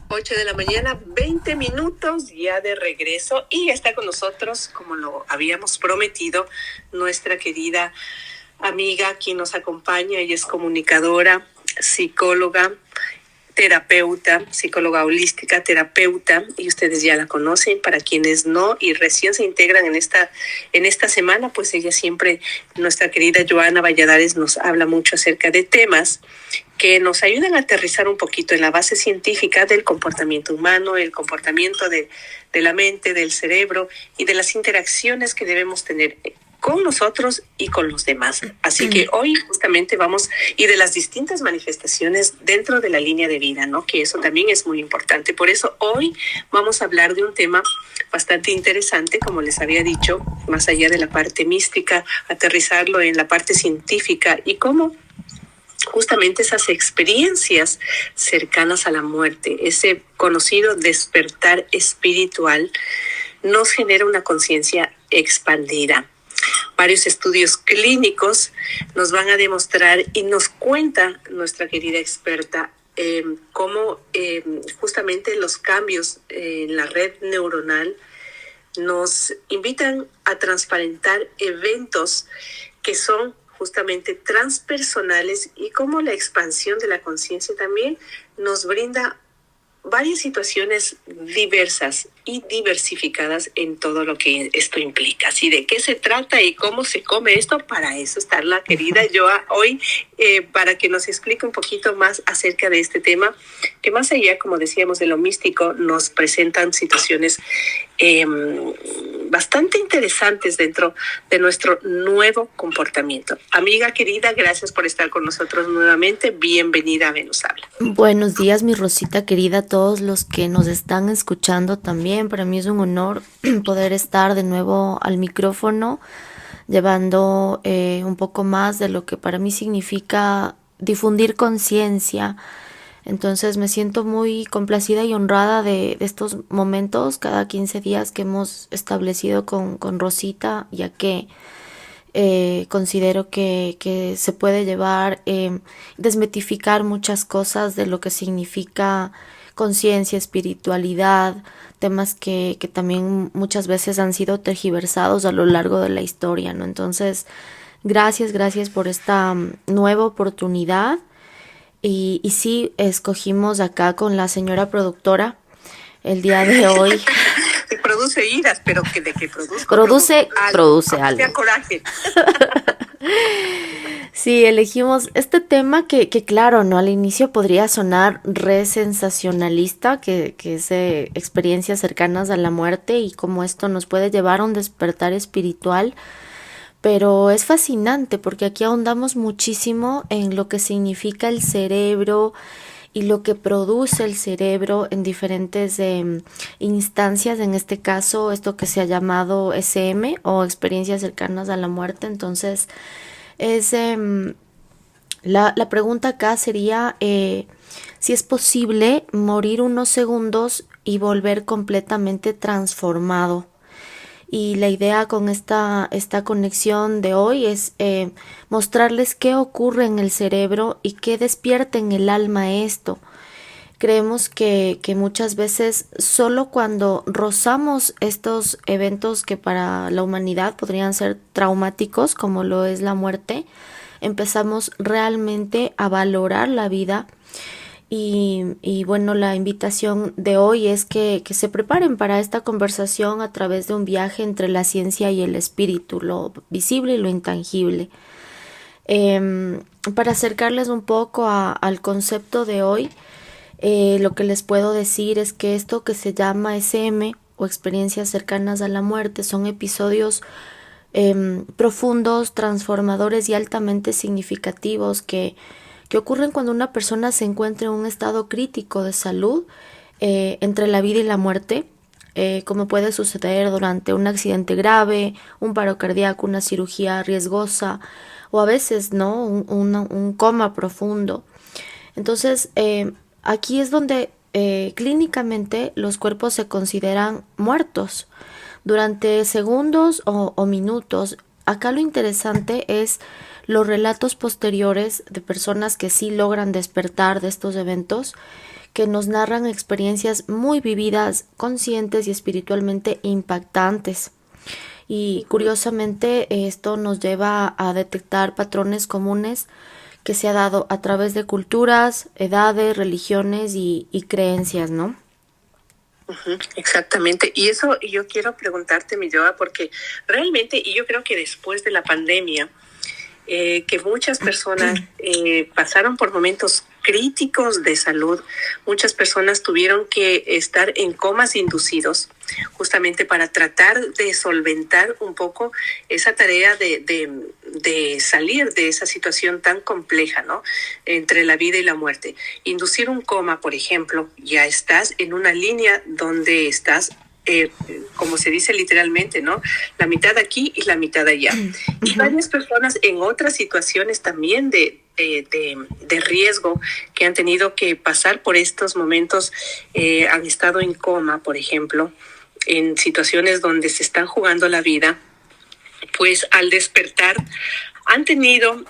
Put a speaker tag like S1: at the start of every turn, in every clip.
S1: 8 de la mañana, 20 minutos ya de regreso, y está con nosotros, como lo habíamos prometido, nuestra querida amiga, quien nos acompaña. Ella es comunicadora, psicóloga, terapeuta, psicóloga holística, terapeuta, y ustedes ya la conocen. Para quienes no y recién se integran en esta semana, pues ella siempre, nuestra querida Joana Valladares, nos habla mucho acerca de temas que nos ayudan a aterrizar un poquito en la base científica del comportamiento humano, el comportamiento de la mente, del cerebro y de las interacciones que debemos tener con nosotros y con los demás. Así que hoy justamente vamos, y de las distintas manifestaciones dentro de la línea de vida, ¿no? Que eso también es muy importante. Por eso hoy vamos a hablar de un tema bastante interesante, como les había dicho, más allá de la parte mística, aterrizarlo en la parte científica y cómo justamente esas experiencias cercanas a la muerte, ese conocido despertar espiritual, nos genera una conciencia expandida. Varios estudios clínicos nos van a demostrar, y nos cuenta nuestra querida experta, cómo justamente los cambios en la red neuronal nos invitan a transparentar eventos que son justamente transpersonales, y cómo la expansión de la conciencia también nos brinda varias situaciones diversas y diversificadas en todo lo que esto implica. Así, de qué se trata y cómo se come esto, para eso está la querida Joa hoy, para que nos explique un poquito más acerca de este tema, que más allá, como decíamos, de lo místico, nos presentan situaciones bastante interesantes dentro de nuestro nuevo comportamiento. Amiga querida, gracias por estar con nosotros nuevamente. Bienvenida a Venus Habla.
S2: Buenos días, mi Rosita querida, a todos los que nos están escuchando también. Para mí es un honor poder estar de nuevo al micrófono, llevando un poco más de lo que para mí significa difundir conciencia. Entonces me siento muy complacida y honrada de estos momentos cada 15 días que hemos establecido con Rosita, ya que considero que se puede llevar, desmitificar muchas cosas de lo que significa conciencia, espiritualidad, temas que también muchas veces han sido tergiversados a lo largo de la historia, ¿no? Entonces, gracias por esta nueva oportunidad. Y sí, escogimos acá con la señora productora el día de hoy.
S1: Produce iras, pero que de que
S2: produce algo.
S1: Sea coraje.
S2: Sí, elegimos este tema que claro, ¿no? Al inicio podría sonar re sensacionalista, que es experiencias cercanas a la muerte y cómo esto nos puede llevar a un despertar espiritual. Pero es fascinante porque aquí ahondamos muchísimo en lo que significa el cerebro y lo que produce el cerebro en diferentes instancias, en este caso esto que se ha llamado SM o experiencias cercanas a la muerte. Entonces es la pregunta acá sería si es posible morir unos segundos y volver completamente transformado. Y la idea con esta conexión de hoy es mostrarles qué ocurre en el cerebro y qué despierta en el alma esto. Creemos que muchas veces solo cuando rozamos estos eventos que para la humanidad podrían ser traumáticos, como lo es la muerte, empezamos realmente a valorar la vida. Y bueno, la invitación de hoy es que se preparen para esta conversación a través de un viaje entre la ciencia y el espíritu, lo visible y lo intangible. Para acercarles un poco al concepto de hoy, lo que les puedo decir es que esto que se llama SM o experiencias cercanas a la muerte son episodios profundos, transformadores y altamente significativos que ocurren cuando una persona se encuentra en un estado crítico de salud entre la vida y la muerte, como puede suceder durante un accidente grave, un paro cardíaco, una cirugía riesgosa o a veces no un coma profundo. Entonces, aquí es donde clínicamente los cuerpos se consideran muertos durante segundos o minutos. Acá lo interesante es los relatos posteriores de personas que sí logran despertar de estos eventos, que nos narran experiencias muy vividas, conscientes y espiritualmente impactantes. Y curiosamente esto nos lleva a detectar patrones comunes que se ha dado a través de culturas, edades, religiones y creencias, ¿no?
S1: Ujú, exactamente. Y eso yo quiero preguntarte, mi Joa, porque realmente, y yo creo que después de la pandemia, que muchas personas pasaron por momentos críticos de salud, muchas personas tuvieron que estar en comas inducidos justamente para tratar de solventar un poco esa tarea de salir de esa situación tan compleja, ¿no? Entre la vida y la muerte. Inducir un coma, por ejemplo, ya estás en una línea donde estás como se dice literalmente, ¿no? La mitad aquí y la mitad allá. Y varias personas en otras situaciones también de riesgo que han tenido que pasar por estos momentos, han estado en coma, por ejemplo, en situaciones donde se están jugando la vida, pues al despertar han tenido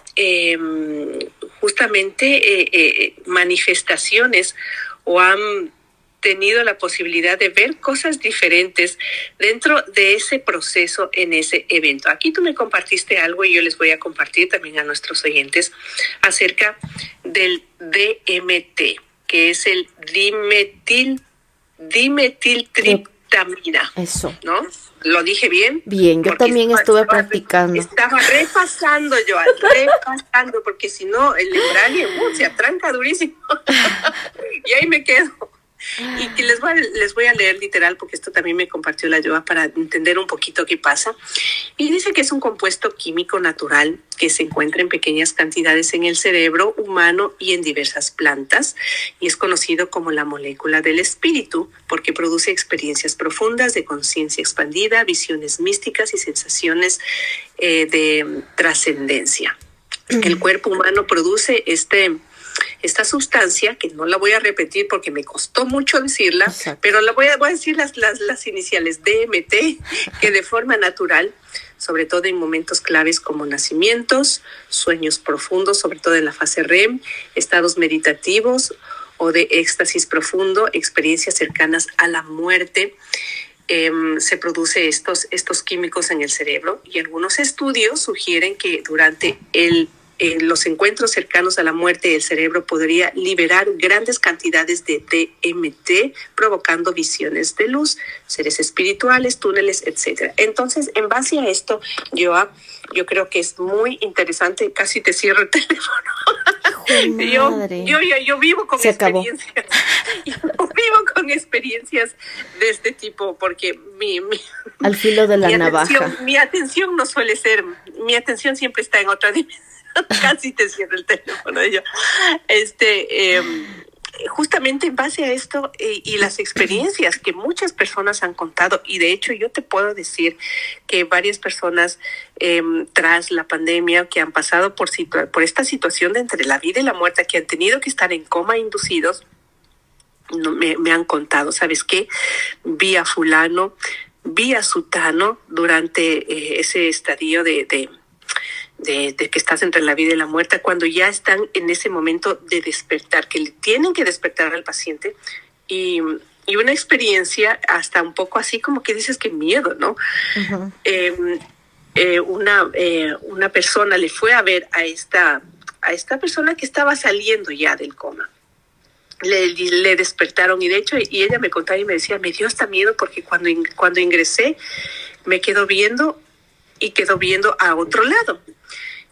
S1: justamente manifestaciones o han tenido la posibilidad de ver cosas diferentes dentro de ese proceso en ese evento. Aquí tú me compartiste algo y yo les voy a compartir también a nuestros oyentes acerca del DMT, que es el dimetiltriptamina.
S2: Eso.
S1: ¿No? ¿Lo dije bien?
S2: Bien, yo también estuve practicando.
S1: Estaba repasando yo, porque si no, el embrague se atranca durísimo. Y ahí me quedo. Y que les voy a leer literal, porque esto también me compartió la Joa para entender un poquito qué pasa. Y dice que es un compuesto químico natural que se encuentra en pequeñas cantidades en el cerebro humano y en diversas plantas, y es conocido como la molécula del espíritu porque produce experiencias profundas de conciencia expandida, visiones místicas y sensaciones de trascendencia. El cuerpo humano produce esta sustancia, que no la voy a repetir porque me costó mucho decirla. Exacto. Pero voy a decir las iniciales DMT, que de forma natural, sobre todo en momentos claves como nacimientos, sueños profundos, sobre todo en la fase REM, estados meditativos o de éxtasis profundo, experiencias cercanas a la muerte, se produce estos químicos en el cerebro, y algunos estudios sugieren que durante los encuentros cercanos a la muerte, el cerebro podría liberar grandes cantidades de DMT, provocando visiones de luz, seres espirituales, túneles, etc. Entonces, en base a esto, yo creo que es muy interesante. Casi te cierro el teléfono. Yo vivo con experiencias. Yo vivo con experiencias de este tipo, porque
S2: al filo de la navaja.
S1: Mi atención no suele ser, mi atención siempre está en otra dimensión. Casi te cierro el teléfono. Justamente en base a esto y las experiencias que muchas personas han contado, y de hecho yo te puedo decir que varias personas tras la pandemia que han pasado por esta situación de entre la vida y la muerte, que han tenido que estar en coma inducidos, me han contado, ¿sabes qué? Vi a fulano, vi a sutano durante ese estadio de que estás entre la vida y la muerte, cuando ya están en ese momento de despertar, que le tienen que despertar al paciente, y una experiencia hasta un poco así como que dices que miedo, ¿no? Uh-huh. Una persona le fue a ver a esta persona que estaba saliendo ya del coma. Le despertaron, y de hecho, y ella me contaba y me decía, me dio hasta miedo porque cuando ingresé me quedó viendo a otro lado.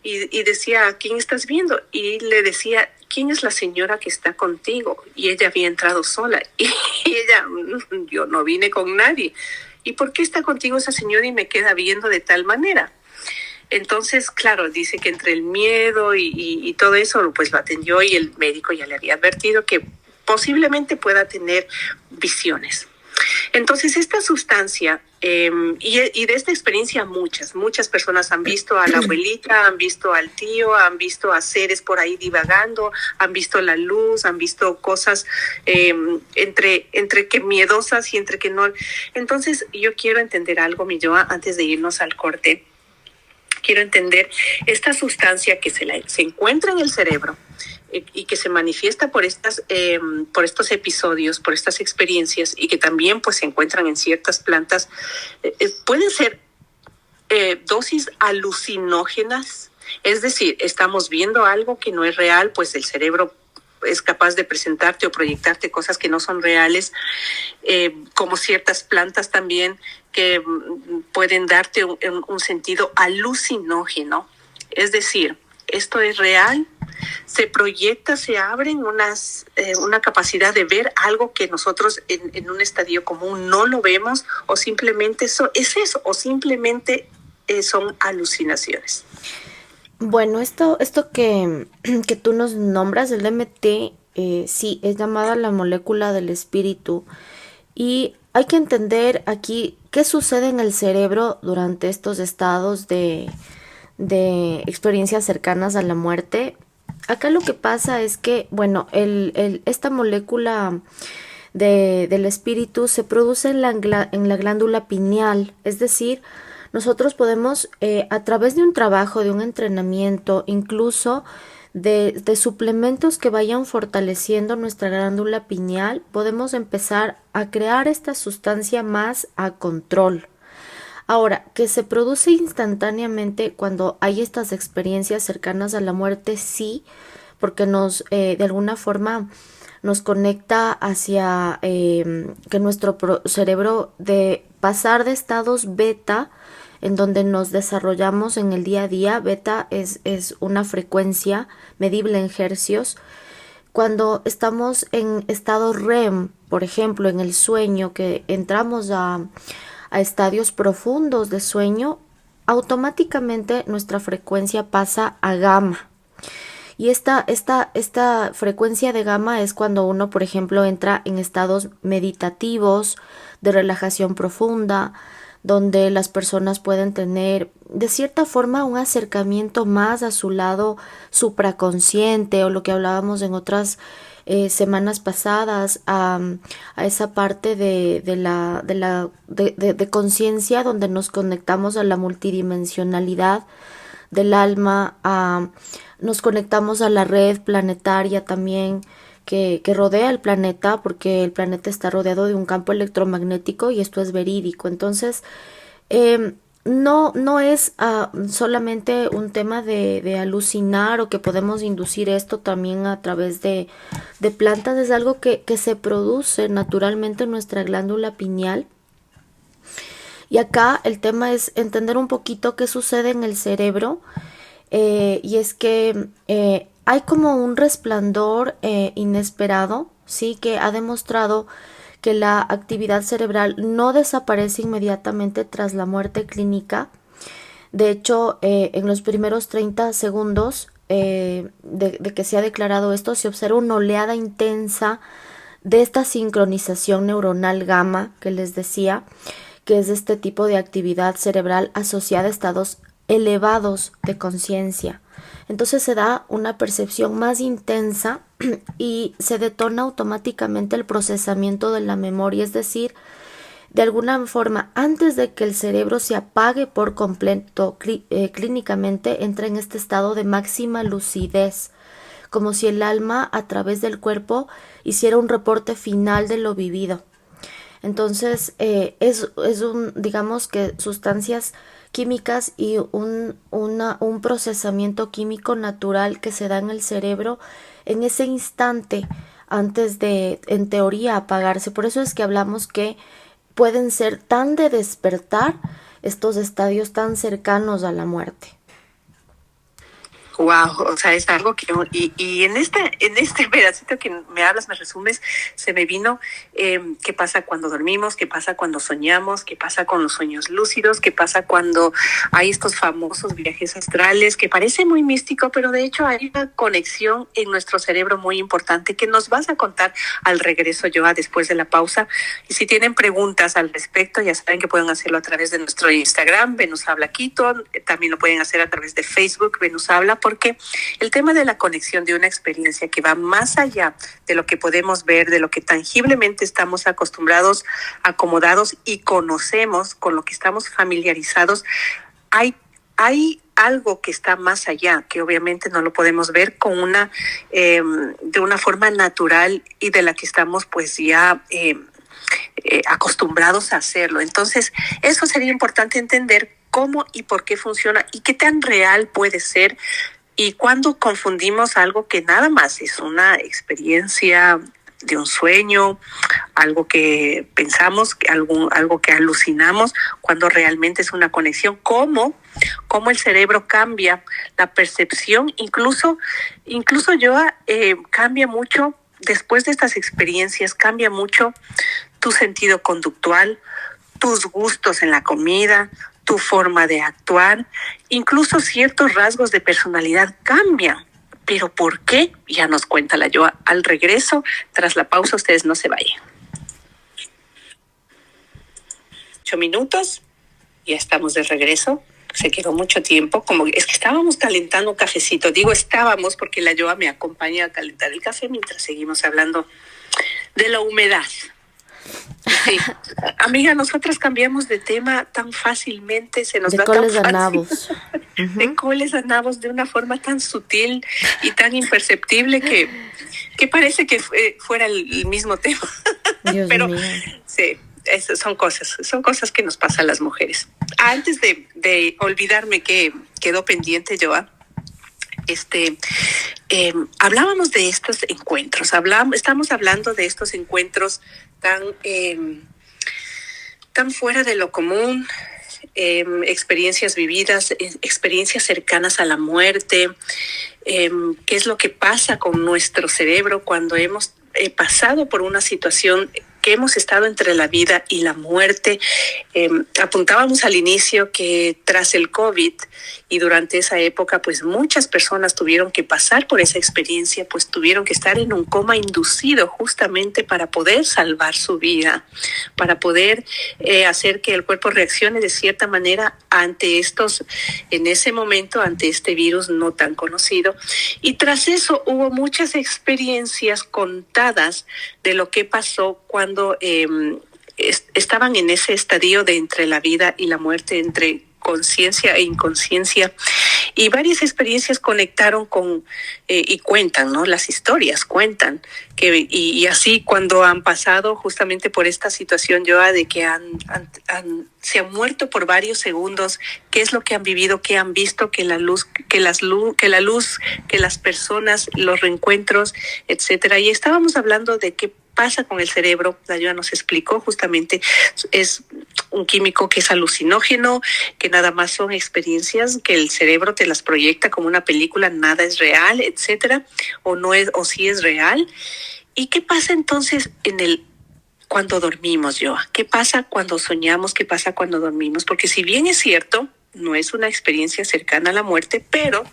S1: Y decía, ¿a quién estás viendo? Y le decía, ¿quién es la señora que está contigo? Y ella había entrado sola. Y ella, yo no vine con nadie. ¿Y por qué está contigo esa señora y me queda viendo de tal manera? Entonces, claro, dice que entre el miedo y todo eso, pues lo atendió, y el médico ya le había advertido que posiblemente pueda tener visiones. Entonces, esta sustancia, y de esta experiencia muchas personas han visto a la abuelita, han visto al tío, han visto a seres por ahí divagando, han visto la luz, han visto cosas entre que miedosas y entre que no. Entonces, yo quiero entender algo, mi Joa, antes de irnos al corte. quiero entender esta sustancia que se encuentra en el cerebro y que se manifiesta por estos episodios, por estas experiencias y que también pues se encuentran en ciertas plantas, pueden ser dosis alucinógenas. Es decir, estamos viendo algo que no es real, pues el cerebro es capaz de presentarte o proyectarte cosas que no son reales, como ciertas plantas también que pueden darte un sentido alucinógeno. Es decir, esto es real, se proyecta, se abren una capacidad de ver algo que nosotros en un estadio común no lo vemos, o simplemente o simplemente son alucinaciones.
S2: Bueno, esto que tú nos nombras, el DMT, sí, es llamada la molécula del espíritu. Y hay que entender aquí qué sucede en el cerebro durante estos estados de experiencias cercanas a la muerte. Acá lo que pasa es que, bueno, esta molécula del espíritu se produce en la glándula pineal, es decir, nosotros podemos, a través de un trabajo, de un entrenamiento, incluso de suplementos que vayan fortaleciendo nuestra glándula pineal, podemos empezar a crear esta sustancia más a control. Ahora, que se produce instantáneamente cuando hay estas experiencias cercanas a la muerte, sí, porque de alguna forma, nos conecta hacia que nuestro cerebro de pasar de estados beta, en donde nos desarrollamos en el día a día, beta es una frecuencia medible en hercios. Cuando estamos en estado REM, por ejemplo, en el sueño, que entramos a estadios profundos de sueño, automáticamente nuestra frecuencia pasa a gamma. Y esta frecuencia de gamma es cuando uno, por ejemplo, entra en estados meditativos, de relajación profunda, donde las personas pueden tener de cierta forma un acercamiento más a su lado supraconsciente, o lo que hablábamos en otras semanas pasadas, a esa parte de conciencia donde nos conectamos a la multidimensionalidad del alma, nos conectamos a la red planetaria también que rodea el planeta, porque el planeta está rodeado de un campo electromagnético y esto es verídico. Entonces, no es solamente un tema de alucinar, o que podemos inducir esto también a través de plantas, es algo que se produce naturalmente en nuestra glándula pineal. Y acá el tema es entender un poquito qué sucede en el cerebro, y es que hay como un resplandor inesperado, sí, que ha demostrado que la actividad cerebral no desaparece inmediatamente tras la muerte clínica. De hecho, en los primeros 30 segundos de que se ha declarado esto, se observa una oleada intensa de esta sincronización neuronal gamma que les decía, que es este tipo de actividad cerebral asociada a estados elevados de conciencia. Entonces se da una percepción más intensa y se detona automáticamente el procesamiento de la memoria, es decir, de alguna forma, antes de que el cerebro se apague por completo, clínicamente entra en este estado de máxima lucidez, como si el alma a través del cuerpo hiciera un reporte final de lo vivido. Entonces, digamos que sustancias químicas y un procesamiento químico natural que se da en el cerebro en ese instante antes de, en teoría, apagarse. Por eso es que hablamos que pueden ser tan de despertar estos estadios tan cercanos a la muerte.
S1: Wow, o sea, es algo que y en este pedacito que me hablas, me resumes, se me vino qué pasa cuando dormimos, qué pasa cuando soñamos, qué pasa con los sueños lúcidos, qué pasa cuando hay estos famosos viajes astrales, que parece muy místico, pero de hecho hay una conexión en nuestro cerebro muy importante que nos vas a contar al regreso, Joa, después de la pausa. Y si tienen preguntas al respecto, ya saben que pueden hacerlo a través de nuestro Instagram, Venus Habla Quito, también lo pueden hacer a través de Facebook, Venus Habla, porque el tema de la conexión de una experiencia que va más allá de lo que podemos ver, de lo que tangiblemente estamos acostumbrados, acomodados y conocemos, con lo que estamos familiarizados, hay hay algo que está más allá, que obviamente no lo podemos ver con de una forma natural y de la que estamos pues ya acostumbrados a hacerlo. Entonces, eso sería importante entender cómo y por qué funciona y qué tan real puede ser y cuando confundimos algo que nada más es una experiencia de un sueño, algo que pensamos, algo que alucinamos, cuando realmente es una conexión, cómo el cerebro cambia la percepción, incluso yo cambia mucho, después de estas experiencias, cambia mucho tu sentido conductual, tus gustos en la comida, tu forma de actuar, incluso ciertos rasgos de personalidad cambian. ¿Pero por qué? Ya nos cuenta la Yoa al regreso. Tras la pausa, ustedes no se vayan. 8 minutos, ya estamos de regreso. Se quedó mucho tiempo, como es que estábamos calentando un cafecito. Digo estábamos porque la Yoa me acompaña a calentar el café mientras seguimos hablando de la humedad. Sí. Amiga, nosotras cambiamos de tema tan fácilmente, se nos
S2: De
S1: da
S2: coles
S1: tan
S2: a
S1: fácil.
S2: nabos.
S1: De coles a nabos de una forma tan sutil y tan imperceptible que parece que fuera el mismo tema.
S2: Dios
S1: Pero
S2: mío.
S1: sí, son cosas que nos pasan a las mujeres. Antes de olvidarme que quedó pendiente, Joa, hablábamos de estos encuentros, estamos hablando de estos encuentros tan fuera de lo común, experiencias vividas, experiencias cercanas a la muerte, qué es lo que pasa con nuestro cerebro cuando hemos pasado por una situación que hemos estado entre la vida y la muerte. Apuntábamos al inicio que tras el COVID y durante esa época, pues muchas personas tuvieron que pasar por esa experiencia, pues tuvieron que estar en un coma inducido justamente para poder salvar su vida, para poder hacer que el cuerpo reaccione de cierta manera en ese momento, ante este virus no tan conocido. Y tras eso hubo muchas experiencias contadas de lo que pasó cuando estaban en ese estadio de entre la vida y la muerte, entre conciencia e inconsciencia, y varias experiencias conectaron y cuentan, ¿no? Las historias cuentan y así cuando han pasado justamente por esta situación, Joa, de que se han muerto por varios segundos, qué es lo que han vivido, qué han visto, que la luz, que las personas, los reencuentros, etcétera. Y estábamos hablando de qué pasa con el cerebro. La Joa nos explicó justamente, es un químico que es alucinógeno, que nada más son experiencias que el cerebro te las proyecta como una película, nada es real, etcétera, o no es, o sí es real. ¿Y qué pasa entonces cuando dormimos, Joa? ¿Qué pasa cuando soñamos? ¿Qué pasa cuando dormimos? Porque si bien es cierto, no es una experiencia cercana a la muerte, pero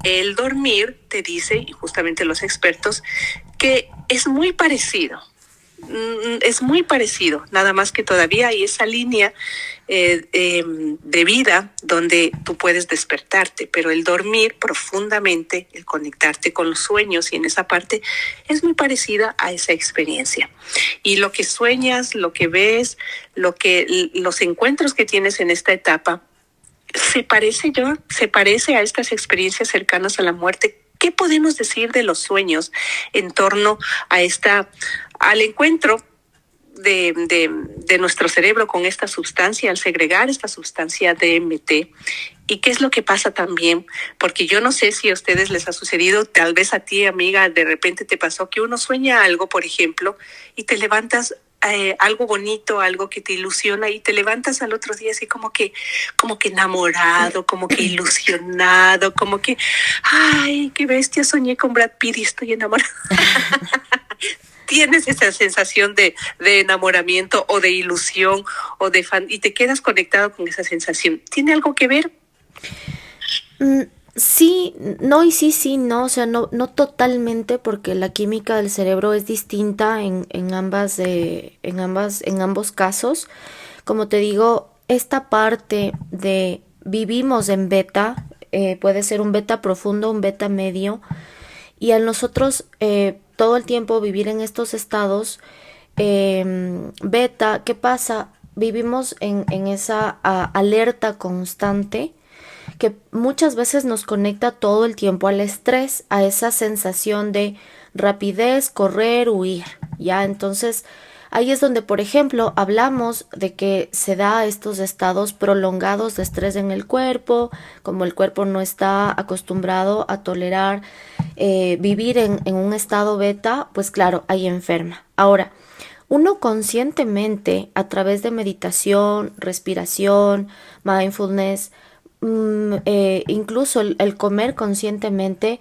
S1: el dormir te dice, y justamente los expertos, que es muy parecido. Es muy parecido, nada más que todavía hay esa línea de vida donde tú puedes despertarte, pero el dormir profundamente, el conectarte con los sueños y en esa parte es muy parecida a esa experiencia. Y lo que sueñas, lo que ves, los encuentros que tienes en esta etapa, se parece a estas experiencias cercanas a la muerte. ¿Qué podemos decir de los sueños en torno al encuentro de nuestro cerebro con esta sustancia, al segregar esta sustancia DMT? ¿Y qué es lo que pasa también? Porque yo no sé si a ustedes les ha sucedido, tal vez a ti, amiga, de repente te pasó que uno sueña algo, por ejemplo, y te levantas algo bonito, algo que te ilusiona, y te levantas al otro día así como que enamorado, como que ilusionado, como que, ay, qué bestia, soñé con Brad Pitt y estoy enamorado. Tienes esa sensación de enamoramiento o de ilusión o de fan, y te quedas conectado con esa sensación. ¿Tiene algo que ver?
S2: Sí, no y sí, no, o sea, no totalmente porque la química del cerebro es distinta en ambos casos. Como te digo, esta parte de vivimos en beta, puede ser un beta profundo, un beta medio, y al nosotros todo el tiempo vivir en estos estados beta, ¿qué pasa? Vivimos en esa alerta constante que muchas veces nos conecta todo el tiempo al estrés, a esa sensación de rapidez, correr, huir, ¿ya? Entonces, ahí es donde, por ejemplo, hablamos de que se da estos estados prolongados de estrés en el cuerpo, como el cuerpo no está acostumbrado a tolerar vivir en un estado beta, pues claro, ahí enferma. Ahora, uno conscientemente, a través de meditación, respiración, mindfulness, incluso el comer conscientemente,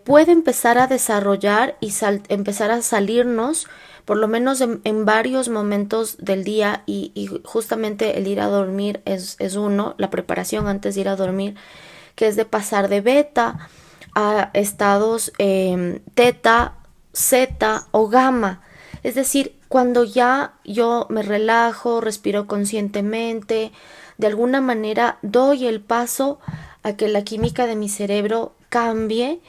S2: puede empezar a desarrollar y empezar a salirnos, por lo menos en varios momentos del día, y justamente el ir a dormir es uno, la preparación antes de ir a dormir, que es de pasar de beta a estados teta, zeta o gamma. Es decir, cuando ya yo me relajo, respiro conscientemente, de alguna manera doy el paso a que la química de mi cerebro cambie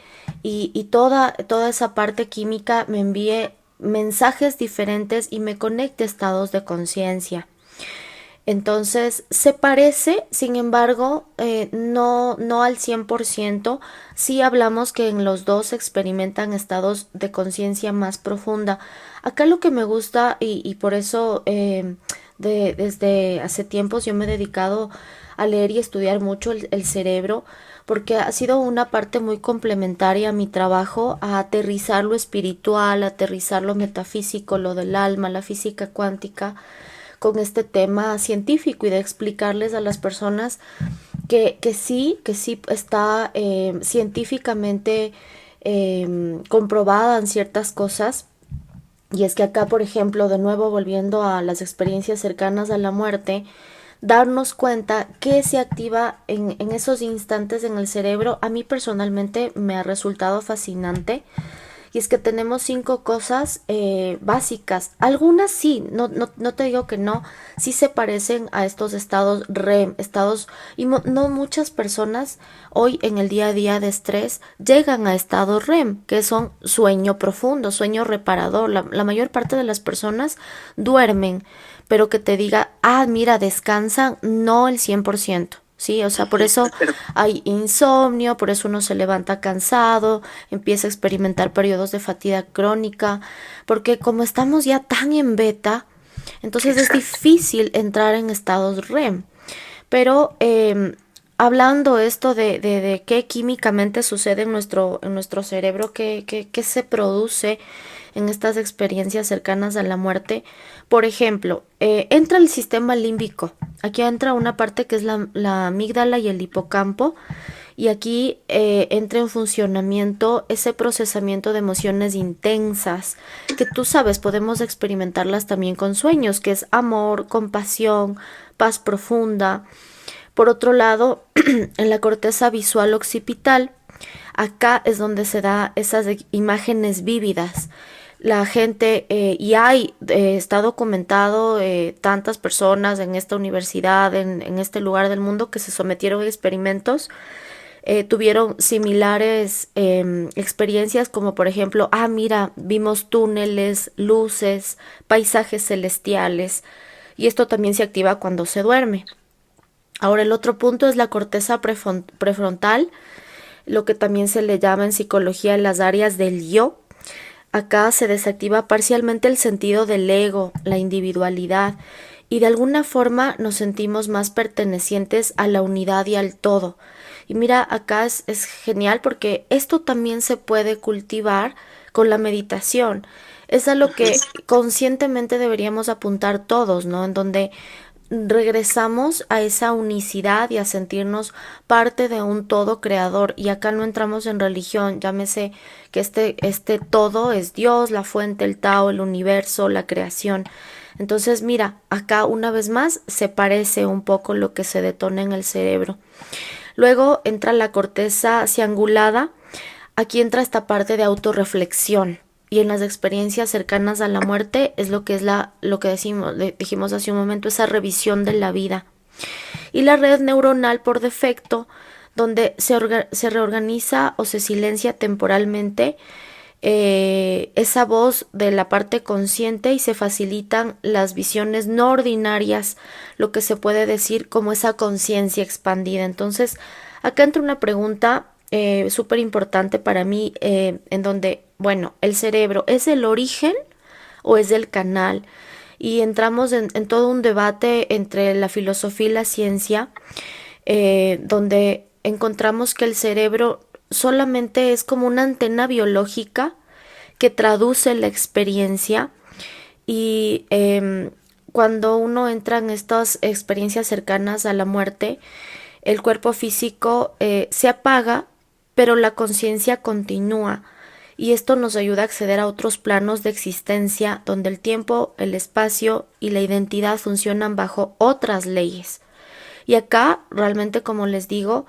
S2: y toda esa parte química me envíe mensajes diferentes y me conecte a estados de conciencia. Entonces, se parece, sin embargo, no al 100%. Sí hablamos que en los dos se experimentan estados de conciencia más profunda. Acá lo que me gusta, y por eso desde hace tiempos yo me he dedicado a leer y estudiar mucho el cerebro, porque ha sido una parte muy complementaria a mi trabajo, a aterrizar lo espiritual, a aterrizar lo metafísico, lo del alma, la física cuántica con este tema científico y de explicarles a las personas que sí está científicamente comprobadas ciertas cosas. Y es que acá, por ejemplo, de nuevo volviendo a las experiencias cercanas a la muerte, darnos cuenta que se activa en esos instantes en el cerebro, a mí personalmente me ha resultado fascinante. Y es que tenemos 5 cosas básicas. Algunas sí, no te digo que no, sí se parecen a estos estados REM, estados, y no muchas personas hoy en el día a día de estrés llegan a estados REM, que son sueño profundo, sueño reparador. La mayor parte de las personas duermen, pero que te diga, ah, mira, descansan, no el 100%. Sí, o sea, por eso
S1: Pero
S2: hay insomnio, por eso uno se levanta cansado, empieza a experimentar periodos de fatiga crónica, porque como estamos ya tan en beta, entonces es
S1: exacto.
S2: difícil entrar en estados REM. Pero hablando esto de qué químicamente sucede en nuestro cerebro, qué se produce en estas experiencias cercanas a la muerte, por ejemplo, entra el sistema límbico. Aquí entra una parte que es la amígdala y el hipocampo. Y aquí entra en funcionamiento ese procesamiento de emociones intensas, que tú sabes, podemos experimentarlas también con sueños, que es amor, compasión, paz profunda. Por otro lado, en la corteza visual occipital, acá es donde se da esas imágenes vívidas. La gente, está documentado tantas personas en esta universidad, en este lugar del mundo que se sometieron a experimentos, tuvieron similares experiencias como por ejemplo, ah, mira, vimos túneles, luces, paisajes celestiales, y esto también se activa cuando se duerme. Ahora el otro punto es la corteza prefrontal, lo que también se le llama en psicología las áreas del yo. Acá se desactiva parcialmente el sentido del ego, la individualidad, y de alguna forma nos sentimos más pertenecientes a la unidad y al todo. Y mira, acá es genial porque esto también se puede cultivar con la meditación. Es a lo que conscientemente deberíamos apuntar todos, ¿no? En donde regresamos a esa unicidad y a sentirnos parte de un todo creador. Y acá no entramos en religión, llámese que este todo es Dios, la fuente, el Tao, el universo, la creación. Entonces, mira, acá una vez más se parece un poco lo que se detona en el cerebro. Luego entra la corteza ciangulada. Aquí entra esta parte de autorreflexión. Y en las experiencias cercanas a la muerte es lo que es lo que dijimos hace un momento, esa revisión de la vida. Y la red neuronal por defecto, donde se reorganiza o se silencia temporalmente esa voz de la parte consciente y se facilitan las visiones no ordinarias, lo que se puede decir como esa conciencia expandida. Entonces, acá entra una pregunta súper importante para mí, en donde, bueno, el cerebro es el origen o es el canal. Y entramos en todo un debate entre la filosofía y la ciencia, donde encontramos que el cerebro solamente es como una antena biológica que traduce la experiencia y cuando uno entra en estas experiencias cercanas a la muerte, el cuerpo físico se apaga, pero la conciencia continúa. Y esto nos ayuda a acceder a otros planos de existencia donde el tiempo, el espacio y la identidad funcionan bajo otras leyes. Y acá, realmente, como les digo,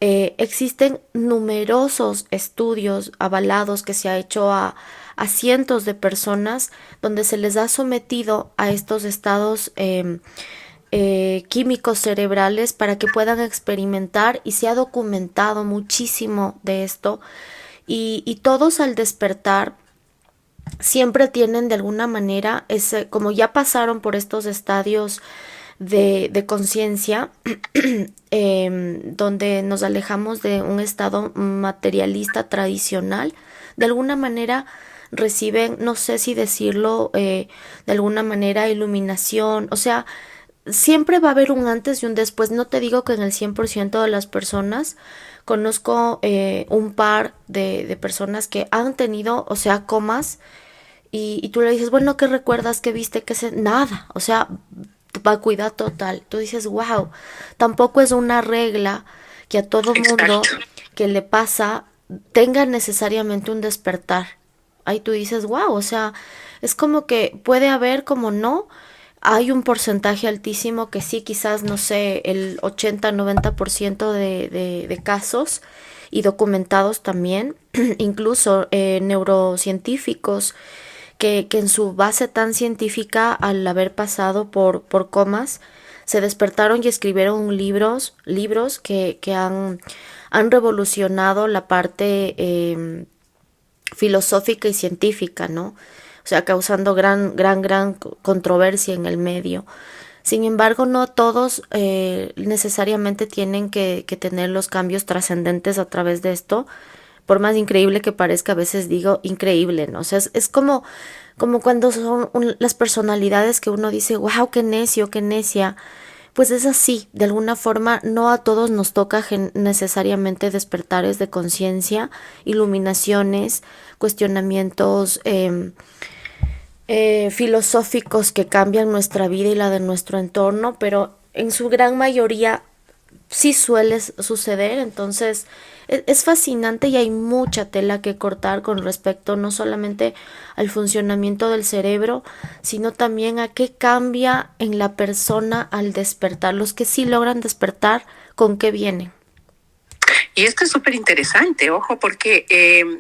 S2: existen numerosos estudios avalados que se ha hecho a cientos de personas donde se les ha sometido a estos estados químicos cerebrales para que puedan experimentar y se ha documentado muchísimo de esto y todos al despertar siempre tienen de alguna manera ese, como ya pasaron por estos estadios de conciencia donde nos alejamos de un estado materialista tradicional, de alguna manera reciben, no sé si decirlo, de alguna manera iluminación, o sea, siempre va a haber un antes y un después. No te digo que en el 100% de las personas, conozco un par de personas que han tenido, o sea, comas, y tú le dices, bueno, ¿qué recuerdas? ¿Qué viste? ¿Qué se...? Nada, o sea, vacuidad total. Tú dices, wow, tampoco es una regla que a todo mundo
S1: Exacto.
S2: que le pasa tenga necesariamente un despertar. Ahí tú dices, wow, o sea, es como que puede haber como no, hay un porcentaje altísimo que sí, quizás, no sé, el 80-90% de casos y documentados también, incluso neurocientíficos que en su base tan científica, al haber pasado por comas, se despertaron y escribieron libros que han revolucionado la parte filosófica y científica, ¿no? O sea, causando gran controversia en el medio. Sin embargo, no todos necesariamente tienen que tener los cambios trascendentes a través de esto. Por más increíble que parezca, a veces digo increíble, ¿no? O sea, es como cuando son las personalidades que uno dice, wow, qué necio, qué necia. Pues es así, de alguna forma no a todos nos toca necesariamente despertares de conciencia, iluminaciones, cuestionamientos filosóficos que cambian nuestra vida y la de nuestro entorno, pero en su gran mayoría sí suele suceder. Entonces es fascinante y hay mucha tela que cortar con respecto no solamente al funcionamiento del cerebro, sino también a qué cambia en la persona al despertar. Los que sí logran despertar, ¿con qué vienen?
S1: Y esto es súper interesante, ojo, porque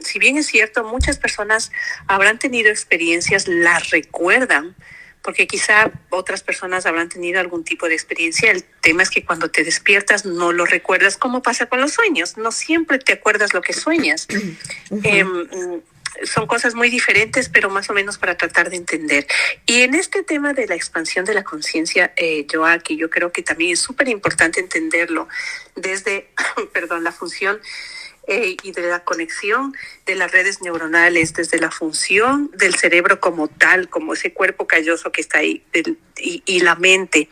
S1: si bien es cierto, muchas personas habrán tenido experiencias, las recuerdan, porque quizá otras personas habrán tenido algún tipo de experiencia. El tema es que cuando te despiertas no lo recuerdas, como pasa con los sueños. No siempre te acuerdas lo que sueñas. eh, Son cosas muy diferentes, pero más o menos para tratar de entender. Y en este tema de la expansión de la conciencia, Joa, que yo creo que también es súper importante entenderlo desde, perdón, la función y de la conexión de las redes neuronales, desde la función del cerebro como tal, como ese cuerpo calloso que está ahí, y la mente.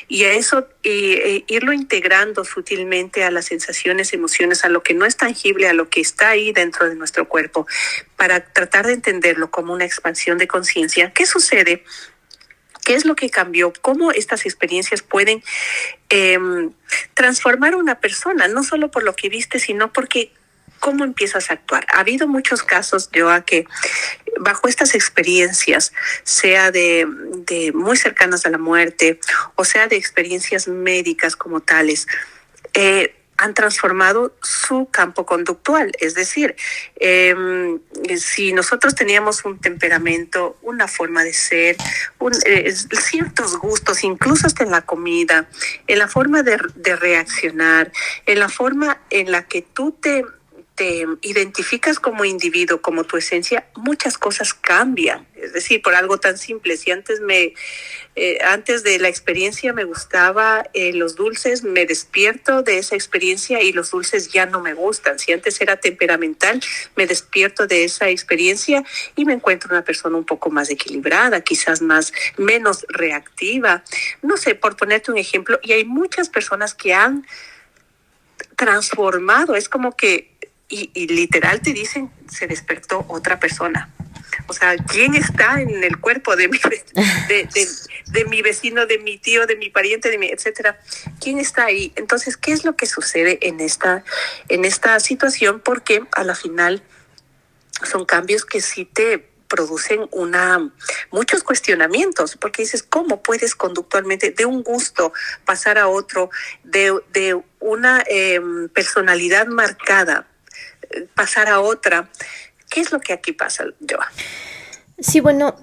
S1: Y a eso irlo integrando sutilmente a las sensaciones, emociones, a lo que no es tangible, a lo que está ahí dentro de nuestro cuerpo, para tratar de entenderlo como una expansión de conciencia. ¿Qué sucede? ¿Qué es lo que cambió? ¿Cómo estas experiencias pueden transformar a una persona? No solo por lo que viste, sino porque cómo empiezas a actuar. Ha habido muchos casos, Joa, que bajo estas experiencias, sea de muy cercanas a la muerte, o sea de experiencias médicas como tales, han transformado su campo conductual. Es decir, si nosotros teníamos un temperamento, una forma de ser, ciertos gustos, incluso hasta en la comida, en la forma de reaccionar, en la forma en la que tú te te identificas como individuo, como tu esencia, muchas cosas cambian. Es decir, por algo tan simple, si antes de la experiencia me gustaba los dulces, me despierto de esa experiencia y los dulces ya no me gustan. Si antes era temperamental, me despierto de esa experiencia y me encuentro una persona un poco más equilibrada, quizás menos reactiva. No sé, por ponerte un ejemplo, y hay muchas personas que han transformado, es como que, y literal te dicen, se despertó otra persona. O sea, ¿quién está en el cuerpo de mi vecino, de mi tío, de mi pariente, etcétera? ¿Quién está ahí? Entonces, ¿qué es lo que sucede en esta situación? Porque a la final son cambios que sí te producen muchos cuestionamientos, porque dices, ¿cómo puedes conductualmente de un gusto pasar a otro, de una personalidad marcada, pasar a otra? ¿Qué es lo que aquí pasa, Joa?
S2: Sí, bueno,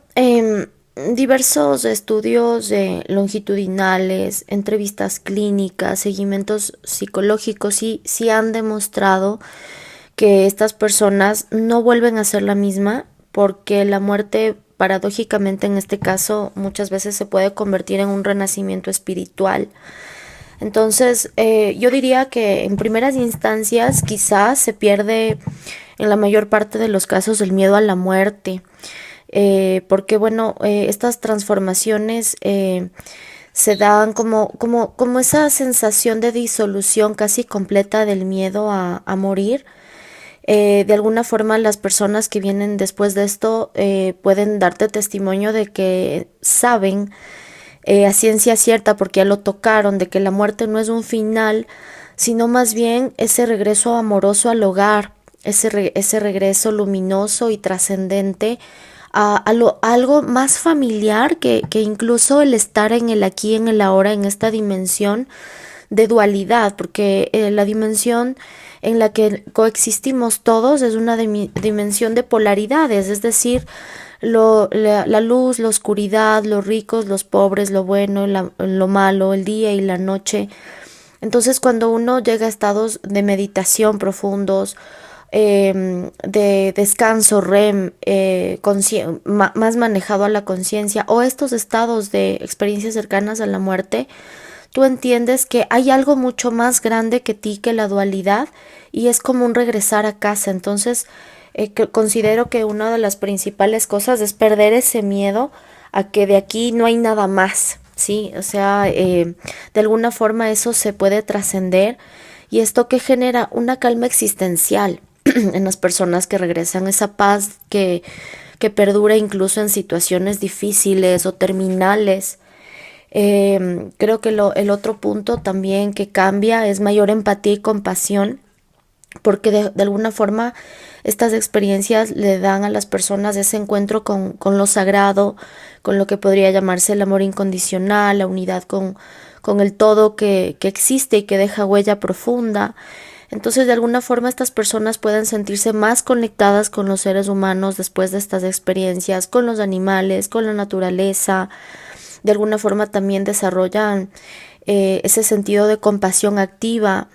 S2: diversos estudios longitudinales, entrevistas clínicas, seguimientos psicológicos, sí han demostrado que estas personas no vuelven a ser la misma porque la muerte, paradójicamente en este caso, muchas veces se puede convertir en un renacimiento espiritual. Entonces, yo diría que en primeras instancias quizás se pierde en la mayor parte de los casos el miedo a la muerte, porque bueno, estas transformaciones se dan como esa sensación de disolución casi completa del miedo a morir. De alguna forma las personas que vienen después de esto pueden darte testimonio de que saben a ciencia cierta, porque ya lo tocaron, de que la muerte no es un final, sino más bien ese regreso amoroso al hogar, ese regreso luminoso y trascendente a algo más familiar que incluso el estar en el aquí, en el ahora, en esta dimensión de dualidad, porque la dimensión en la que coexistimos todos es una dimensión de polaridades, es decir, la luz, la oscuridad, los ricos, los pobres, lo bueno, lo malo, el día y la noche. Entonces, cuando uno llega a estados de meditación profundos, de descanso REM, más manejado a la conciencia, o estos estados de experiencias cercanas a la muerte, tú entiendes que hay algo mucho más grande que ti, que la dualidad, y es como un regresar a casa. Entonces, considero que una de las principales cosas es perder ese miedo a que de aquí no hay nada más, ¿sí? O sea, de alguna forma eso se puede trascender, y esto que genera una calma existencial en las personas que regresan, esa paz que perdura incluso en situaciones difíciles o terminales. Creo que el otro punto también que cambia es mayor empatía y compasión, porque de alguna forma estas experiencias le dan a las personas ese encuentro con lo sagrado, con lo que podría llamarse el amor incondicional, la unidad con el todo que existe y que deja huella profunda. Entonces, de alguna forma, estas personas pueden sentirse más conectadas con los seres humanos después de estas experiencias, con los animales, con la naturaleza. De alguna forma también desarrollan ese sentido de compasión activa,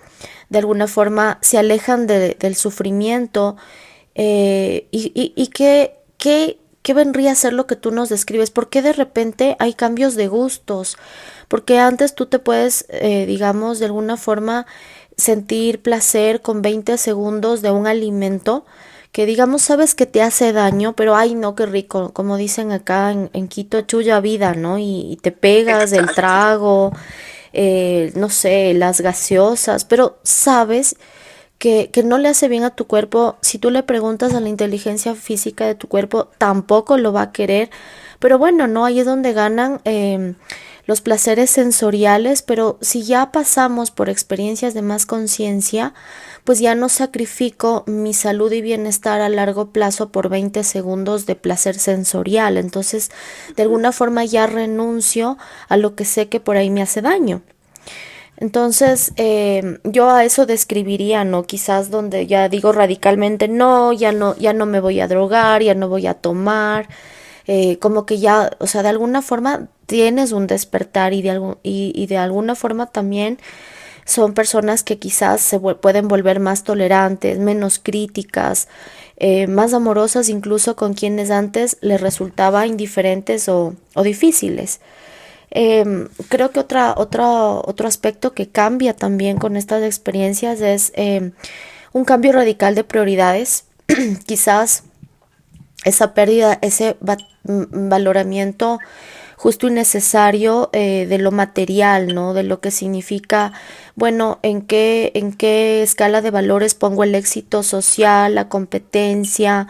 S2: de alguna forma se alejan del sufrimiento, y ¿qué vendría a ser lo que tú nos describes? ¿Por qué de repente hay cambios de gustos? Porque antes tú te puedes, digamos, de alguna forma sentir placer con 20 segundos de un alimento que digamos sabes que te hace daño, pero ay no, qué rico, como dicen acá en Quito, chulla vida, ¿no? Y te pegas del
S1: Exacto.
S2: trago, no sé, las gaseosas, pero sabes que no le hace bien a tu cuerpo. Si tú le preguntas a la inteligencia física de tu cuerpo, tampoco lo va a querer. Pero bueno, no, ahí es donde ganan los placeres sensoriales, pero si ya pasamos por experiencias de más conciencia, pues ya no sacrifico mi salud y bienestar a largo plazo por 20 segundos de placer sensorial. Entonces, de alguna forma ya renuncio a lo que sé que por ahí me hace daño. Entonces, yo a eso describiría, ¿no? Quizás donde ya digo radicalmente, no, ya no me voy a drogar, ya no voy a tomar, como que ya, o sea, de alguna forma tienes un despertar y de alguna forma también Son personas que quizás pueden volver más tolerantes, menos críticas, más amorosas incluso con quienes antes les resultaba indiferentes o difíciles. Creo que otro aspecto que cambia también con estas experiencias es un cambio radical de prioridades. Quizás esa pérdida, ese valoramiento justo y necesario de lo material, ¿no? De lo que significa, bueno, en qué escala de valores pongo el éxito social, la competencia,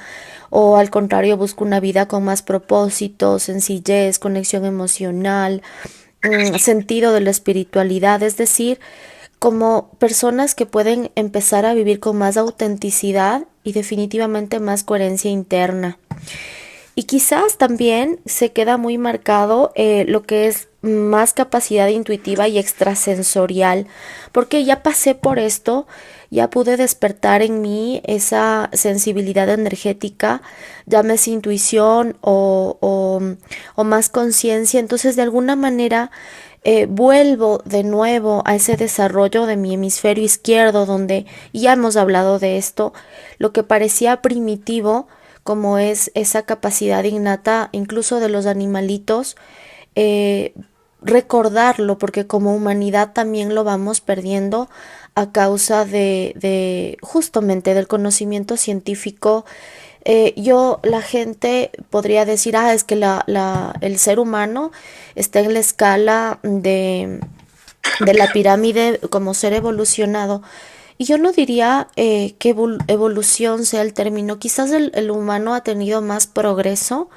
S2: o al contrario busco una vida con más propósito, sencillez, conexión emocional, sentido de la espiritualidad, es decir, como personas que pueden empezar a vivir con más autenticidad y definitivamente más coherencia interna. Y quizás también se queda muy marcado lo que es más capacidad intuitiva y extrasensorial, porque ya pasé por esto, ya pude despertar en mí esa sensibilidad energética, llámese intuición o más conciencia, entonces de alguna manera vuelvo de nuevo a ese desarrollo de mi hemisferio izquierdo, donde ya hemos hablado de esto, lo que parecía primitivo, como es esa capacidad innata incluso de los animalitos, eh, recordarlo, porque como humanidad también lo vamos perdiendo a causa de justamente del conocimiento científico. La gente podría decir, es que el ser humano está en la escala de la pirámide como ser evolucionado. Y yo no diría que evolución sea el término. Quizás el humano ha tenido más progreso,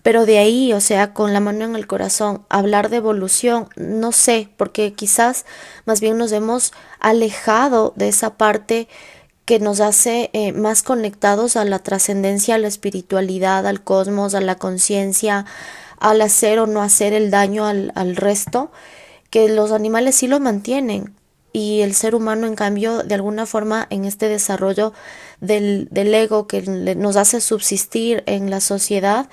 S2: pero de ahí, o sea, con la mano en el corazón, hablar de evolución, no sé, porque quizás más bien nos hemos alejado de esa parte que nos hace más conectados a la trascendencia, a la espiritualidad, al cosmos, a la conciencia, al hacer o no hacer el daño al resto, que los animales sí lo mantienen. Y el ser humano, en cambio, de alguna forma, en este desarrollo del ego que nos hace subsistir en la sociedad,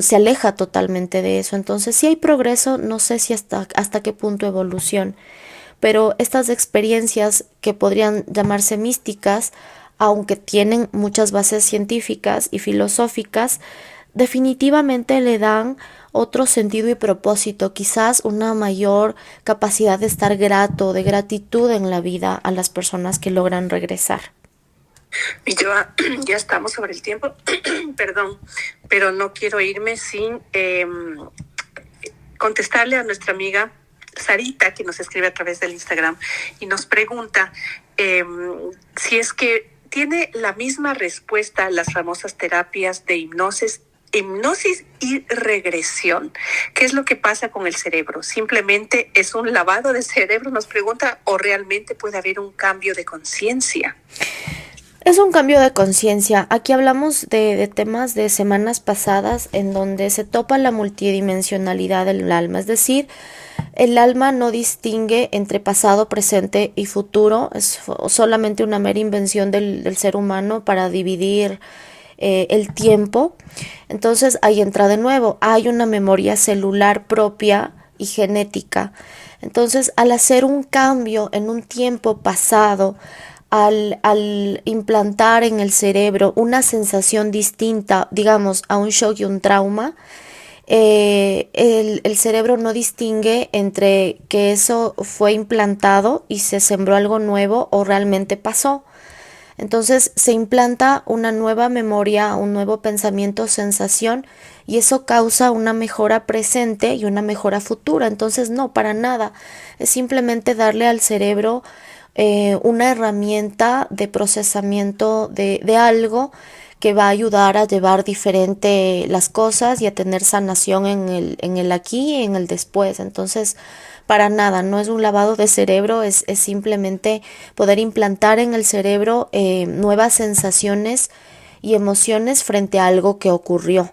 S2: se aleja totalmente de eso. Entonces, si hay progreso, no sé si hasta qué punto evolución, pero estas experiencias que podrían llamarse místicas, aunque tienen muchas bases científicas y filosóficas, definitivamente le dan otro sentido y propósito, quizás una mayor capacidad de estar grato, de gratitud en la vida a las personas que logran regresar.
S1: Y yo ya estamos sobre el tiempo, perdón, pero no quiero irme sin contestarle a nuestra amiga Sarita, que nos escribe a través del Instagram y nos pregunta si es que tiene la misma respuesta a las famosas terapias de hipnosis y regresión. ¿Qué es lo que pasa con el cerebro? ¿Simplemente es un lavado de cerebro, nos pregunta, o realmente puede haber un cambio de conciencia?
S2: Es un cambio de conciencia. Aquí hablamos de temas de semanas pasadas en donde se topa la multidimensionalidad del alma, es decir, el alma no distingue entre pasado, presente y futuro, es solamente una mera invención del ser humano para dividir el tiempo. Entonces ahí entra de nuevo, hay una memoria celular propia y genética. Entonces, al hacer un cambio en un tiempo pasado, al implantar en el cerebro una sensación distinta, digamos, a un shock y un trauma, el cerebro no distingue entre que eso fue implantado y se sembró algo nuevo o realmente pasó. Entonces se implanta una nueva memoria, un nuevo pensamiento, sensación, y eso causa una mejora presente y una mejora futura. Entonces no, para nada. Es simplemente darle al cerebro una herramienta de procesamiento de algo que va a ayudar a llevar diferente las cosas y a tener sanación en el aquí y en el después. Entonces, para nada, no es un lavado de cerebro, es simplemente poder implantar en el cerebro nuevas sensaciones y emociones frente a algo que ocurrió.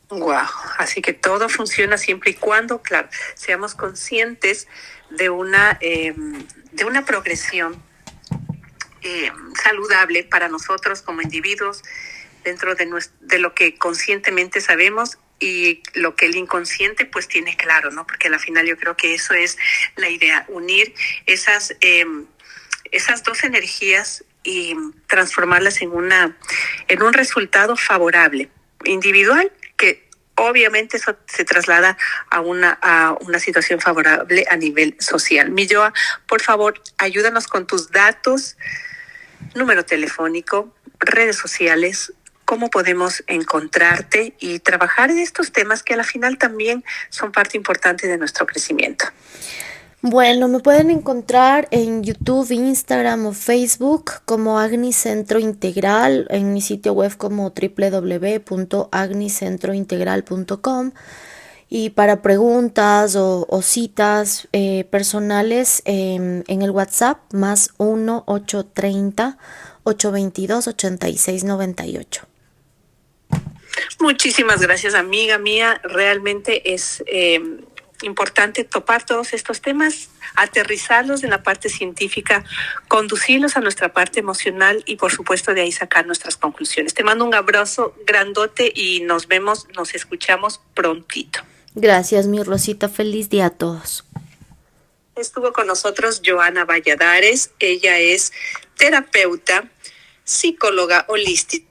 S1: Wow, así que todo funciona siempre y cuando, claro, seamos conscientes de una progresión saludable para nosotros como individuos dentro de lo que conscientemente sabemos y lo que el inconsciente pues tiene claro, ¿no? Porque al final yo creo que eso es la idea, unir esas dos energías y transformarlas en un resultado favorable, individual, que obviamente eso se traslada a una situación favorable a nivel social. Milloa, por favor, ayúdanos con tus datos, número telefónico, redes sociales, cómo podemos encontrarte y trabajar en estos temas que a la final también son parte importante de nuestro crecimiento.
S2: Bueno, me pueden encontrar en YouTube, Instagram o Facebook como Agni Centro Integral, en mi sitio web como www.agnicentrointegral.com, y para preguntas o citas personales en el WhatsApp más 1-830-822-8698.
S1: Muchísimas gracias, amiga mía. Realmente es importante topar todos estos temas, aterrizarlos en la parte científica, conducirlos a nuestra parte emocional y por supuesto de ahí sacar nuestras conclusiones. Te mando un abrazo grandote y nos vemos, nos escuchamos prontito.
S2: Gracias, mi Rosita. Feliz día a todos.
S1: Estuvo con nosotros Joana Valladares. Ella es terapeuta, psicóloga holística